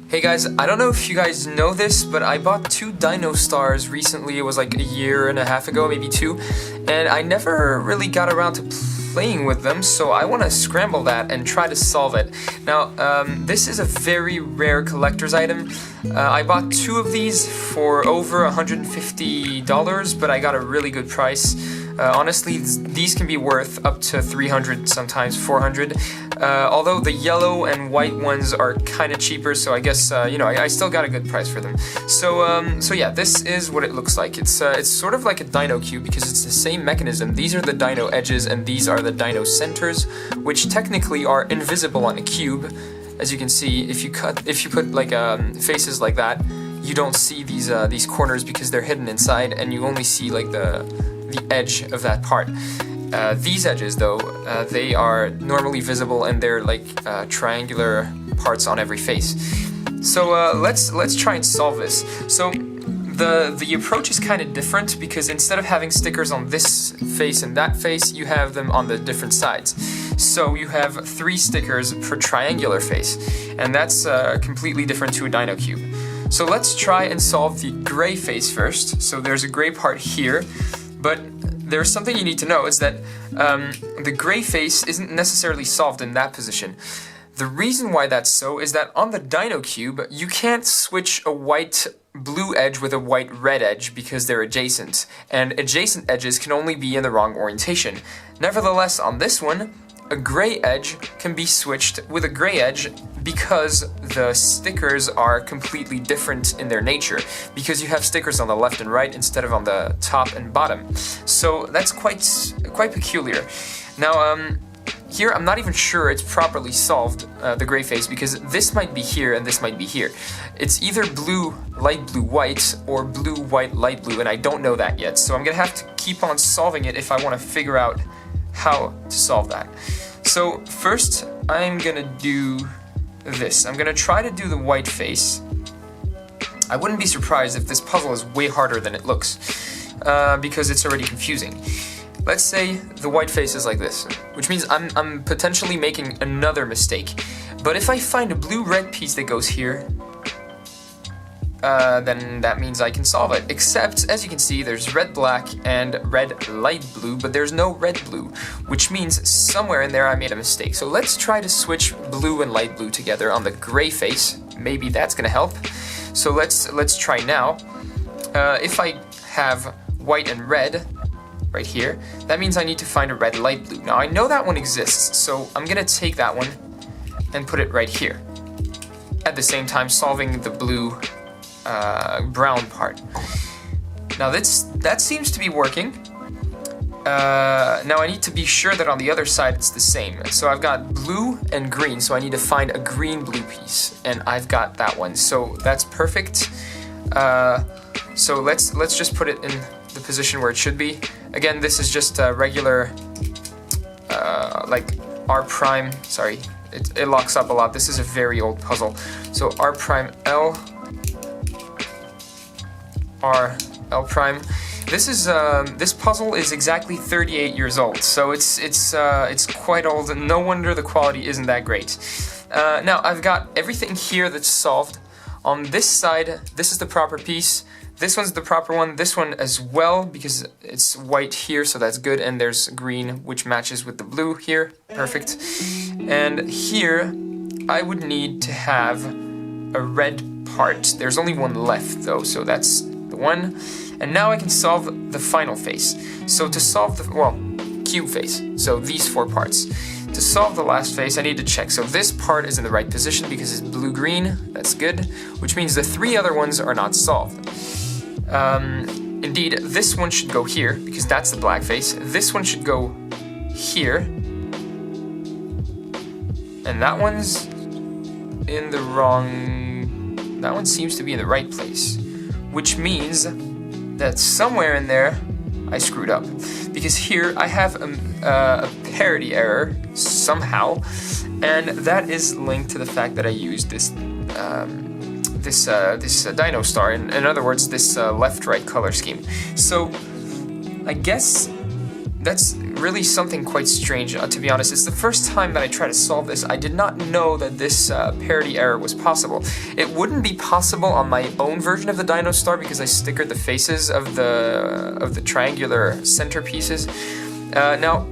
Hey guys, I don't know if you guys know this, but I bought 2 Dino stars recently. It was like a year and a half ago, maybe 2, and I never really got around to playing with them, so I want to scramble that and try to solve it. Now, this is a very rare collector's item. I bought 2 of these for over $150, but I got a really good price. Honestly, these can be worth up to 300, sometimes 400. Although the yellow and white ones are kind of cheaper, so I guess you know, I still got a good price for them. So yeah, this is what it looks like. It's sort of like a Dino cube because it's the same mechanism. These are the Dino edges and these are the Dino centers, which technically are invisible on a cube. As you can see, if you put like faces like that, you don't see these corners because they're hidden inside, and you only see like the edge of that part. These edges, though, they are normally visible, and they're like triangular parts on every face. So let's try and solve this. So the approach is kind of different because instead of having stickers on this face and that face, you have them on the different sides. So you have 3 stickers per triangular face, and that's completely different to a Dino cube. So let's try and solve the gray face first. So there's a gray part here, but there's something you need to know is that the gray face isn't necessarily solved in that position. The reason why that's so is that on the Dino cube, you can't switch a white blue edge with a white red edge because they're adjacent, and adjacent edges can only be in the wrong orientation. Nevertheless, on this one, a gray edge can be switched with a gray edge because the stickers are completely different in their nature, because you have stickers on the left and right instead of on the top and bottom. So that's quite peculiar. Now, here I'm not even sure it's properly solved, the gray face, because this might be here and this might be here. It's either blue, light blue, white, or blue, white, light blue, and I don't know that yet. So I'm gonna have to keep on solving it if I want to figure out how to solve that. So first, I'm gonna do this. I'm gonna try to do the white face. I wouldn't be surprised if this puzzle is way harder than it looks, because it's already confusing. Let's say the white face is like this, which means I'm potentially making another mistake. But if I find a blue-red piece that goes here, then that means I can solve it. Except, as you can see, there's red-black and red-light-blue, but there's no red-blue, which means somewhere in there I made a mistake. So let's try to switch blue and light blue together on the gray face. Maybe that's gonna help. So let's try now. If I have white and red right here, that means I need to find a red-light blue. Now I know that one exists, so I'm gonna take that one and put it right here. At the same time solving the blue brown part. Now that seems to be working. Now I need to be sure that on the other side it's the same. So I've got blue and green, so I need to find a green-blue piece, and I've got that one. So that's perfect. So let's just put it in the position where it should be. Again, this is just a regular like R prime. Sorry, it locks up a lot. This is a very old puzzle. So R prime L. R L prime. This is this puzzle is exactly 38 years old, so it's quite old, and no wonder the quality isn't that great. Now I've got everything here that's solved. On this side, this is the proper piece. This one's the proper one. This one as well, because it's white here, so that's good. And there's green, which matches with the blue here. Perfect. And here, I would need to have a red part. There's only one left though, so that's the one. And now I can solve the final face. So to solve the, well, cube face, so these 4 parts. To solve the last face, I need to check. So this part is in the right position because it's blue-green, that's good, which means the 3 other ones are not solved. Indeed, this one should go here because that's the black face. This one should go here. And that one's in the wrong, that one seems to be in the right place, which means that somewhere in there I screwed up, because here I have a parity error somehow, and that is linked to the fact that I used this Dino star, in other words, this left-right color scheme. So I guess that's really something quite strange, to be honest. It's the first time that I try to solve this. I did not know that this parity error was possible. It wouldn't be possible on my own version of the Dino Star because I stickered the faces of the triangular centerpieces. Now,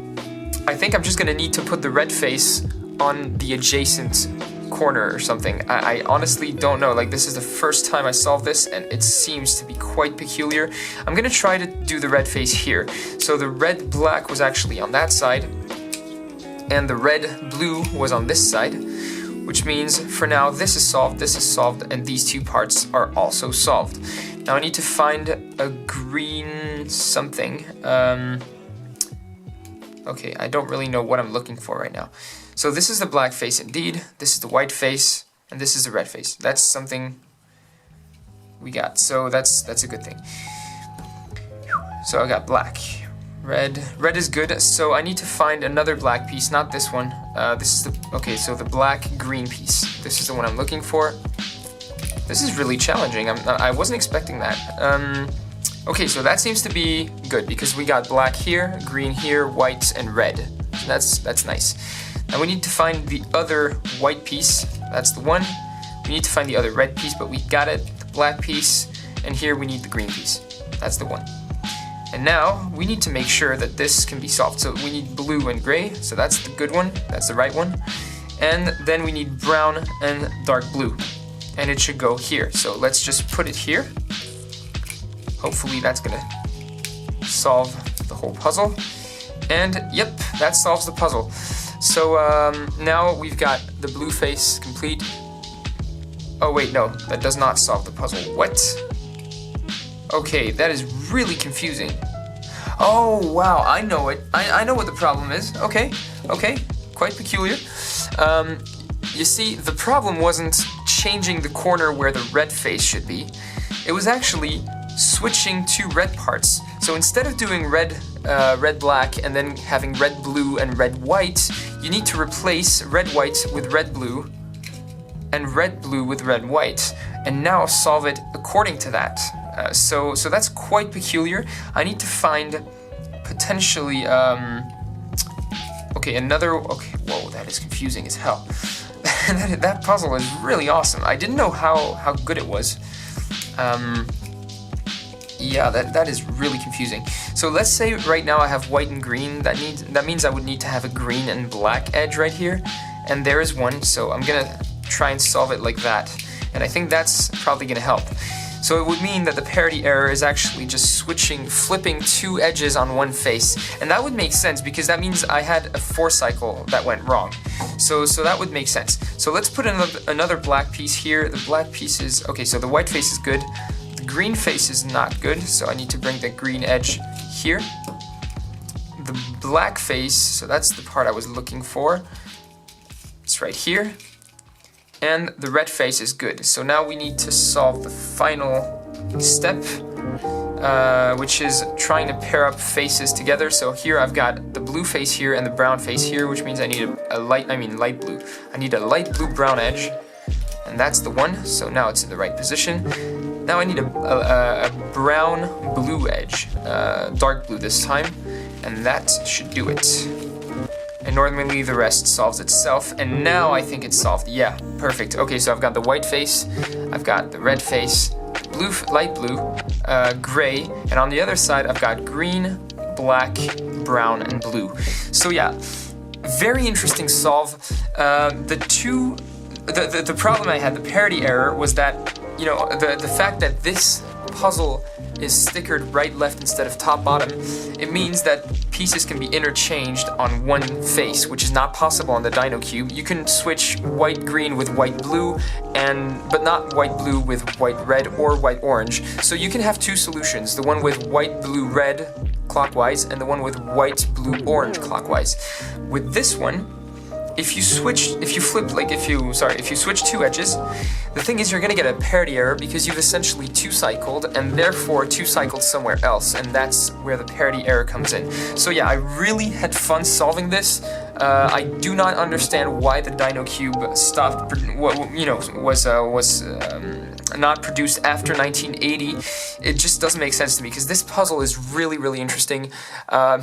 I think I'm just gonna need to put the red face on the adjacent corner or something. I honestly don't know. Like, this is the first time I solved this and it seems to be quite peculiar. I'm gonna try to do the red face here. So the red black was actually on that side and the red blue was on this side, which means for now this is solved, and these two parts are also solved. Now I need to find a green something. Okay, I don't really know what I'm looking for right now. So this is the black face indeed, this is the white face, and this is the red face. That's something we got, so that's a good thing. So I got black. Red is good, so I need to find another black piece, not this one. This is okay, so the black-green piece. This is the one I'm looking for. This is really challenging, I wasn't expecting that. Okay, so that seems to be good, because we got black here, green here, white, and red. That's nice. Now we need to find the other white piece, that's the one. We need to find the other red piece, but we got it, the black piece, and here we need the green piece. That's the one. And now we need to make sure that this can be solved. So we need blue and gray, so that's the good one, that's the right one. And then we need brown and dark blue. And it should go here. So let's just put it here. Hopefully that's gonna solve the whole puzzle. And yep, that solves the puzzle. So now we've got the blue face complete. Oh wait, no, that does not solve the puzzle. What? Okay, that is really confusing. Oh wow, I know it. I know what the problem is. Okay, quite peculiar. You see, the problem wasn't changing the corner where the red face should be. It was actually switching two red parts. So instead of doing red black and then having red blue and red white, you need to replace red white with red blue and red blue with red white, and now solve it according to that. So that's quite peculiar. I need to find potentially okay, whoa, that is confusing as hell. that puzzle is really awesome. I didn't know how good it was. Yeah, that is really confusing. So let's say right now I have white and green. That means I would need to have a green and black edge right here, and there is one. So I'm gonna try and solve it like that, and I think that's probably gonna help. So it would mean that the parity error is actually just flipping two edges on one face, and that would make sense because that means I had a 4-cycle that went wrong. So that would make sense. So let's put another black piece here. The black piece is okay. So the white face is good. The green face is not good, so I need to bring the green edge here. The black face, so that's the part I was looking for. It's right here. And the red face is good. So now we need to solve the final step, which is trying to pair up faces together. So here I've got the blue face here and the brown face here, which means I need light blue. I need a light blue brown edge, and that's the one. So now it's in the right position. Now I need a brown blue edge, dark blue this time, and that should do it. And normally the rest solves itself, and now I think it's solved. Yeah, perfect. Okay, so I've got the white face, I've got the red face, blue, light blue, gray, and on the other side I've got green, black, brown, and blue. So yeah, very interesting solve. The problem I had, the parity error, was that, you know, the fact that this puzzle is stickered right, left instead of top, bottom, it means that pieces can be interchanged on one face, which is not possible on the Dino Cube. You can switch white green with white blue, but not white blue with white red or white orange. So you can have two solutions, the one with white blue red clockwise and the one with white blue orange clockwise. With this one, if you switch two edges, the thing is you're gonna get a parity error because you've essentially two-cycled and therefore two-cycled somewhere else, and that's where the parity error comes in. So yeah, I really had fun solving this. I do not understand why the Dino Cube stopped, not produced after 1980, it just doesn't make sense to me, because this puzzle is really interesting.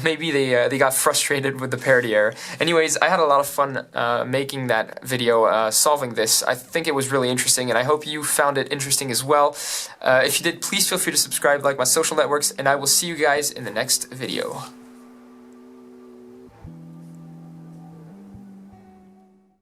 Maybe they got frustrated with the parity error. Anyways, I had a lot of fun making that video, solving this. I think it was really interesting, and I hope you found it interesting as well. If you did, please feel free to subscribe, like my social networks, and I will see you guys in the next video.